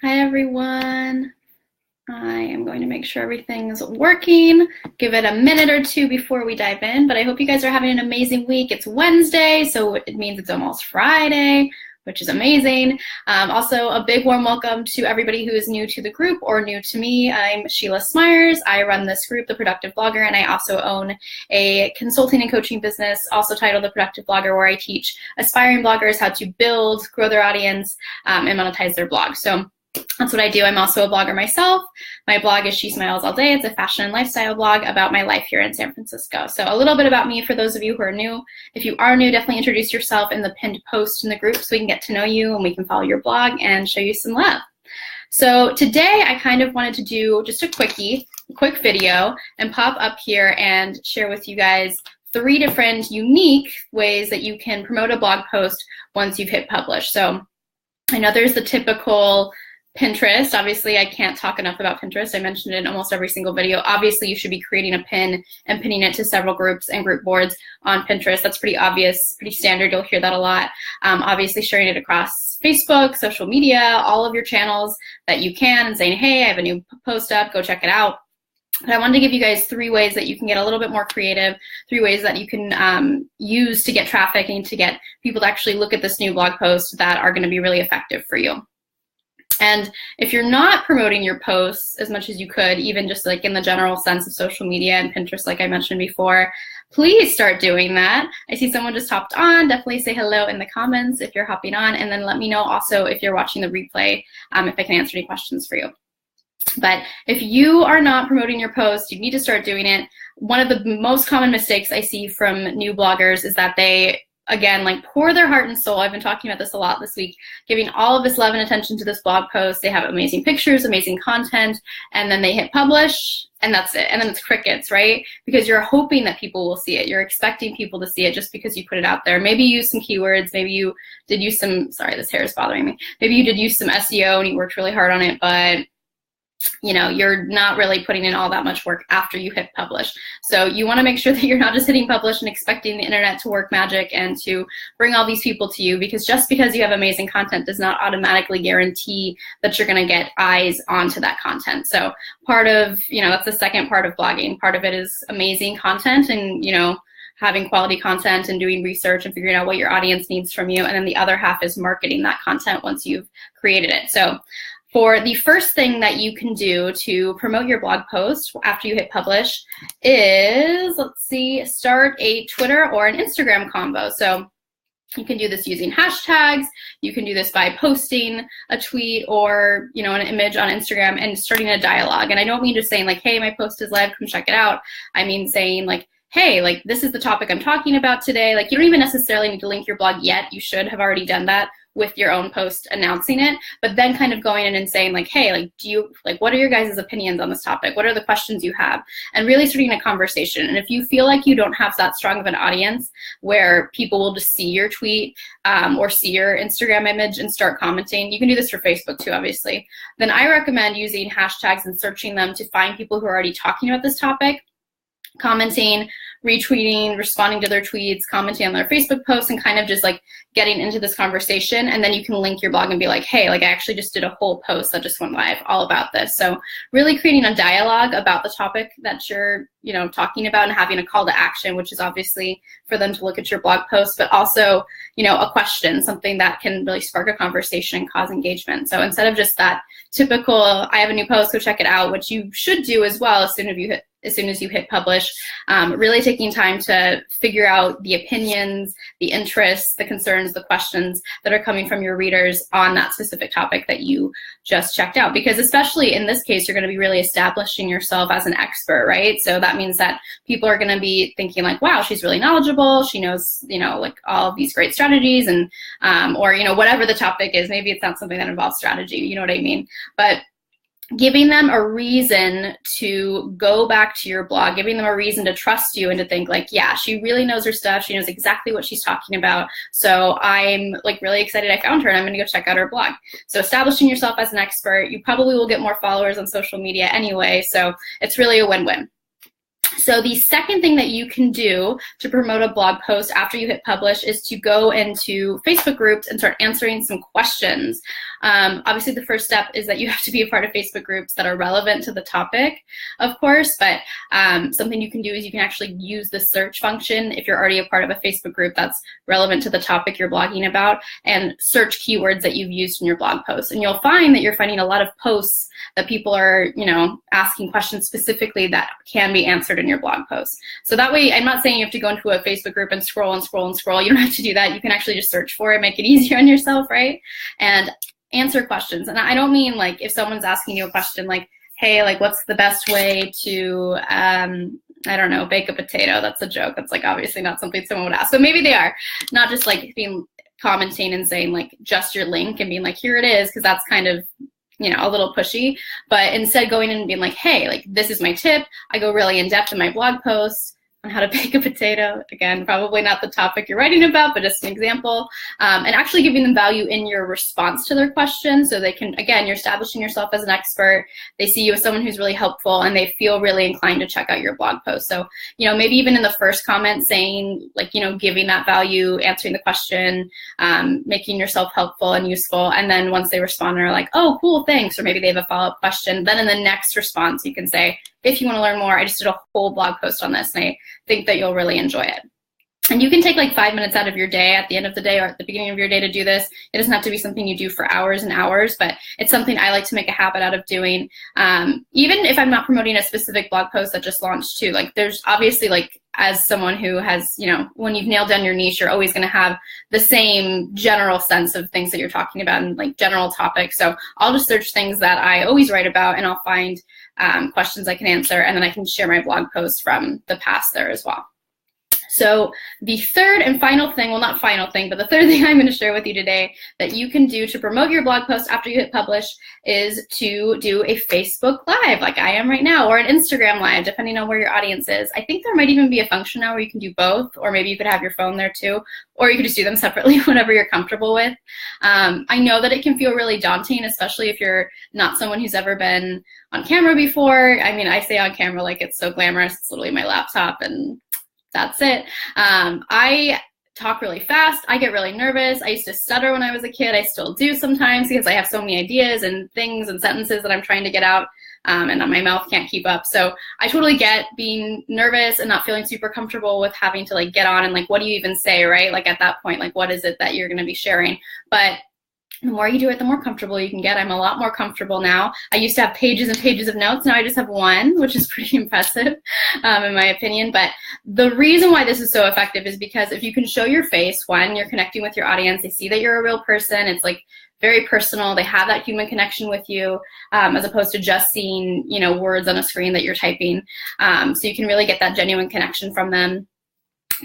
Hi, everyone. I am going to make sure everything's working. Give it a minute or two before we dive in, but I hope you guys are having an amazing week. It's Wednesday, so it means it's almost Friday, which is amazing. Also, a big warm welcome to everybody who is new to the group or new to me. I'm Sheila Smyers. I run this group, The Productive Blogger, and I also own a consulting and coaching business, also titled The Productive Blogger, where I teach aspiring bloggers how to build, grow their audience, and monetize their blog. So that's what I do. I'm also a blogger myself. My blog is She Smiles All Day. It's a fashion and lifestyle blog about my life here in San Francisco. So a little bit about me for those of you who are new. If you are new, definitely introduce yourself in the pinned post in the group so we can get to know you and we can follow your blog and show you some love. So today I kind of wanted to do just a quick video and pop up here and share with you guys 3 different unique ways that you can promote a blog post once you've hit publish. So I know there's the typical Pinterest. Obviously, I can't talk enough about Pinterest. I mentioned it in almost every single video. Obviously, you should be creating a pin and pinning it to several groups and group boards on Pinterest. That's pretty obvious, pretty standard. You'll hear that a lot. Obviously, sharing it across Facebook, social media, all of your channels that you can, and saying, hey, I have a new post up, go check it out. But I wanted to give you guys 3 ways that you can get a little bit more creative, 3 ways that you can use to get traffic and to get people to actually look at this new blog post that are going to be really effective for you. And if you're not promoting your posts as much as you could, even just like in the general sense of social media and Pinterest, like I mentioned before, please start doing that. I see someone just hopped on. Definitely say hello in the comments if you're hopping on, and then let me know also if you're watching the replay, if I can answer any questions for you. But if you are not promoting your post, you need to start doing it. One of the most common mistakes I see from new bloggers is that they, again, like pour their heart and soul. I've been talking about this a lot this week, giving all of this love and attention to this blog post. They have amazing pictures, amazing content, and then they hit publish, and that's it. And then it's crickets, right? Because you're hoping that people will see it. You're expecting people to see it just because you put it out there. Maybe you use some keywords. Maybe you did use some, sorry, this hair is bothering me. Maybe you did use some SEO and you worked really hard on it, but you know, you're not really putting in all that much work after you hit publish. So you want to make sure that you're not just hitting publish and expecting the internet to work magic and to bring all these people to you, because just because you have amazing content does not automatically guarantee that you're going to get eyes onto that content. So part of, you know, that's the second part of blogging. Part of it is amazing content and, you know, having quality content and doing research and figuring out what your audience needs from you. And then the other half is marketing that content once you've created it. So for the first thing that you can do to promote your blog post after you hit publish is, let's see, start a Twitter or an Instagram combo. So you can do this using hashtags. You can do this by posting a tweet or, you know, an image on Instagram and starting a dialogue. And I don't mean just saying like, hey, my post is live, come check it out. I mean saying like, hey, like this is the topic I'm talking about today. Like you don't even necessarily need to link your blog yet. You should have already done that with your own post announcing it, but then kind of going in and saying like, hey, like, do you, like, what are your guys' opinions on this topic? What are the questions you have? And really starting a conversation. And if you feel like you don't have that strong of an audience where people will just see your tweet or see your Instagram image and start commenting, you can do this for Facebook too, obviously, then I recommend using hashtags and searching them to find people who are already talking about this topic, commenting, retweeting, responding to their tweets, commenting on their Facebook posts, and kind of just like getting into this conversation. And then you can link your blog and be like, hey, like I actually just did a whole post that just went live all about this. So really creating a dialogue about the topic that you're, you know, talking about and having a call to action, which is obviously for them to look at your blog post, but also, you know, a question, something that can really spark a conversation and cause engagement. So instead of just that typical, I have a new post, go check it out, which you should do as well as soon as you hit publish, really taking time to figure out the opinions, the interests, the concerns, the questions that are coming from your readers on that specific topic that you just checked out. Because especially in this case, you're going to be really establishing yourself as an expert, right? So that means that people are going to be thinking like, wow, she's really knowledgeable. She knows, you know, like all of these great strategies and, or, you know, whatever the topic is. Maybe it's not something that involves strategy, you know what I mean? But giving them a reason to go back to your blog, giving them a reason to trust you and to think like, yeah, she really knows her stuff. She knows exactly what she's talking about. So I'm like really excited I found her and I'm going to go check out her blog. So establishing yourself as an expert, you probably will get more followers on social media anyway. So it's really a win-win. So the second thing that you can do to promote a blog post after you hit publish is to go into Facebook groups and start answering some questions. Obviously, the first step is that you have to be a part of Facebook groups that are relevant to the topic, of course, but something you can do is you can actually use the search function if you're already a part of a Facebook group that's relevant to the topic you're blogging about, and search keywords that you've used in your blog post. And you'll find that you're finding a lot of posts that people are, asking questions specifically that can be answered in your blog post. So that way, I'm not saying you have to go into a Facebook group and scroll and scroll and scroll. You don't have to do that. You can actually just search for it, make it easier on yourself, right? And answer questions. And I don't mean like if someone's asking you a question like, hey, like what's the best way to, I don't know, bake a potato. That's a joke. That's like obviously not something someone would ask, but maybe they are. Not just like being commenting and saying like just your link and being like, here it is, because that's kind of, a little pushy, but instead going in and being like, hey, like this is my tip. I go really in depth in my blog post on how to bake a potato. Again, probably not the topic you're writing about, but just an example. And actually giving them value in your response to their question, so they can, again, you're establishing yourself as an expert. They see you as someone who's really helpful, and they feel really inclined to check out your blog post. So, maybe even in the first comment saying, like, giving that value, answering the question, making yourself helpful and useful. And then once they respond and are like, oh, cool, thanks, or maybe they have a follow-up question, then in the next response, you can say, if you want to learn more, I just did a whole blog post on this, and I think that you'll really enjoy it. And you can take like 5 minutes out of your day at the end of the day or at the beginning of your day to do this. It doesn't have to be something you do for hours and hours, but it's something I like to make a habit out of doing. Even if I'm not promoting a specific blog post that just launched too, like there's obviously like, as someone who has, when you've nailed down your niche, you're always going to have the same general sense of things that you're talking about and like general topics. So I'll just search things that I always write about, and I'll find questions I can answer, and then I can share my blog posts from the past there as well. So the third and final thing, well, not final thing, but the third thing I'm going to share with you today that you can do to promote your blog post after you hit publish is to do a Facebook Live like I am right now, or an Instagram Live, depending on where your audience is. I think there might even be a function now where you can do both, or maybe you could have your phone there too, or you could just do them separately, whatever you're comfortable with. I know that it can feel really daunting, especially if you're not someone who's ever been on camera before. I mean, I say on camera like it's so glamorous. It's literally my laptop and that's it. I talk really fast. I get really nervous. I used to stutter when I was a kid. I still do sometimes because I have so many ideas and things and sentences that I'm trying to get out, and my mouth can't keep up. So I totally get being nervous and not feeling super comfortable with having to like get on and like, what do you even say, right? Like at that point, like what is it that you're going to be sharing? But the more you do it, the more comfortable you can get. I'm a lot more comfortable now. I used to have pages and pages of notes. Now I just have one, which is pretty impressive in my opinion. But the reason why this is so effective is because if you can show your face, one, you're connecting with your audience. They see that you're a real person. It's like very personal. They have that human connection with you, as opposed to just seeing, words on a screen that you're typing. So you can really get that genuine connection from them.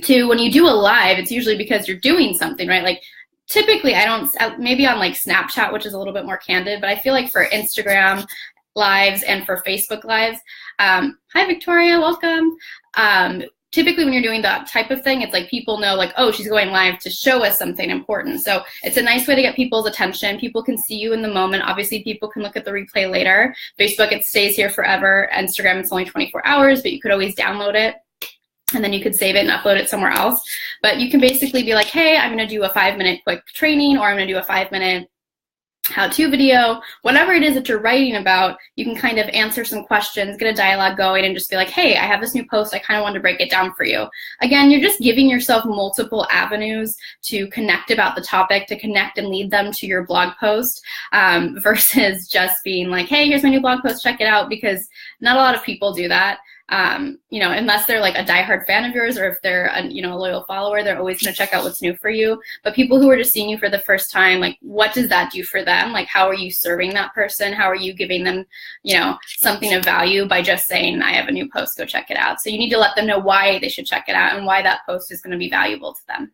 Two, when you do a live, it's usually because you're doing something, right? Like, typically, I don't, maybe on like Snapchat, which is a little bit more candid, but I feel like for Instagram lives and for Facebook lives, hi Victoria, welcome. Typically when you're doing that type of thing, it's like people know like, oh, she's going live to show us something important. So it's a nice way to get people's attention. People can see you in the moment. Obviously, people can look at the replay later. Facebook, it stays here forever. Instagram, it's only 24 hours, but you could always download it. And then you could save it and upload it somewhere else. But you can basically be like, hey, I'm going to do a 5-minute quick training, or I'm going to do a 5-minute how-to video. Whatever it is that you're writing about, you can kind of answer some questions, get a dialogue going, and just be like, hey, I have this new post. I kind of wanted to break it down for you. Again, you're just giving yourself multiple avenues to connect about the topic, to connect and lead them to your blog post, versus just being like, hey, here's my new blog post, check it out, because not a lot of people do that. Unless they're like a diehard fan of yours, or if they're a loyal follower, they're always going to check out what's new for you. But people who are just seeing you for the first time, like, what does that do for them? Like, how are you serving that person? How are you giving them, something of value by just saying, I have a new post, go check it out? So you need to let them know why they should check it out and why that post is going to be valuable to them.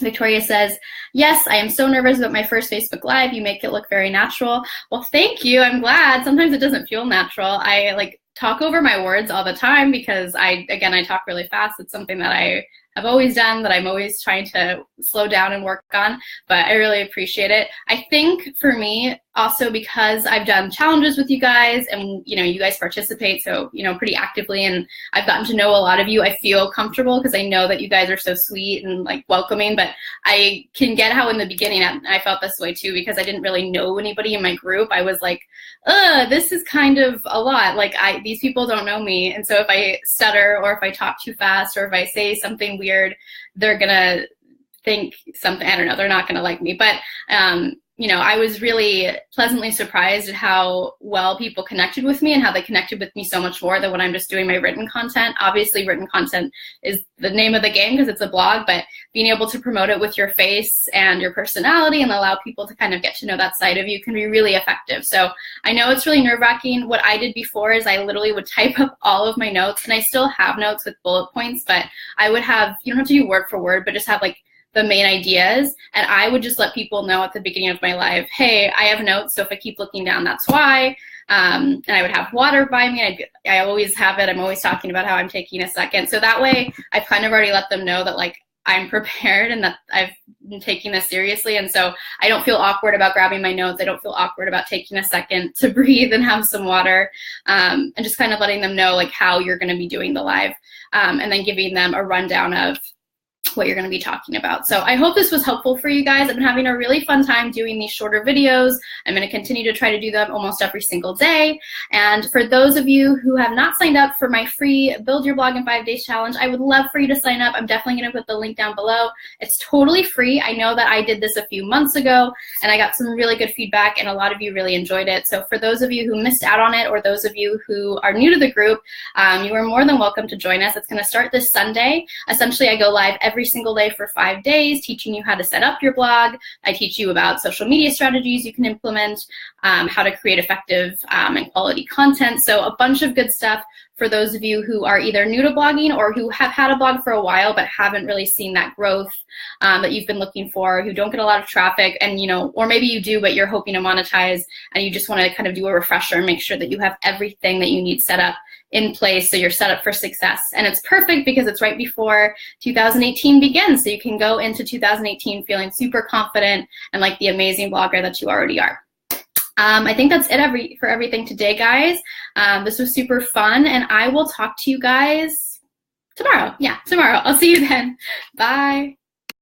Victoria says, yes, I am so nervous about my first Facebook Live. You make it look very natural. Well, thank you. I'm glad. Sometimes it doesn't feel natural. I talk over my words all the time because I talk really fast. It's something that have always done, that I'm always trying to slow down and work on, but I really appreciate it. I think for me, also because I've done challenges with you guys and, you know, you guys participate so, you know, pretty actively, and I've gotten to know a lot of you, I feel comfortable because I know that you guys are so sweet and like welcoming, but I can get how in the beginning I felt this way too, because I didn't really know anybody in my group. I was like, this is kind of a lot. Like these people don't know me. And so if I stutter or if I talk too fast or if I say something weird, they're gonna think something, I don't know, they're not gonna like me. But you know, I was really pleasantly surprised at how well people connected with me and how they connected with me so much more than when I'm just doing my written content. Obviously, written content is the name of the game because it's a blog, but being able to promote it with your face and your personality and allow people to kind of get to know that side of you can be really effective. So I know it's really nerve-wracking. What I did before is I literally would type up all of my notes, and I still have notes with bullet points, but I would have, you don't have to do word for word, but just have like the main ideas, and I would just let people know at the beginning of my live, hey, I have notes, so if I keep looking down, that's why. And I would have water by me. I always have it. I'm always talking about how I'm taking a second. So that way, I've kind of already let them know that like I'm prepared and that I've been taking this seriously. And so I don't feel awkward about grabbing my notes. I don't feel awkward about taking a second to breathe and have some water, and just kind of letting them know like how you're going to be doing the live, and then giving them a rundown of what you're going to be talking about. So I hope this was helpful for you guys. I've been having a really fun time doing these shorter videos. I'm going to continue to try to do them almost every single day. And for those of you who have not signed up for my free Build Your Blog in 5 Days challenge, I would love for you to sign up. I'm definitely going to put the link down below. It's totally free. I know that I did this a few months ago and I got some really good feedback and a lot of you really enjoyed it. So for those of you who missed out on it or those of you who are new to the group, you are more than welcome to join us. It's going to start this Sunday. Essentially, I go live every single day for 5 days, teaching you how to set up your blog. I teach you about social media strategies you can implement, how to create effective and quality content. So a bunch of good stuff for those of you who are either new to blogging or who have had a blog for a while but haven't really seen that growth that you've been looking for, who don't get a lot of traffic, and you know, or maybe you do but you're hoping to monetize and you just want to kind of do a refresher and make sure that you have everything that you need set up in place so you're set up for success. And it's perfect because it's right before 2018 begins, so you can go into 2018 feeling super confident and like the amazing blogger that you already are. I think that's it for everything today, guys. This was super fun, and I will talk to you guys tomorrow. Yeah, tomorrow. I'll see you then. Bye.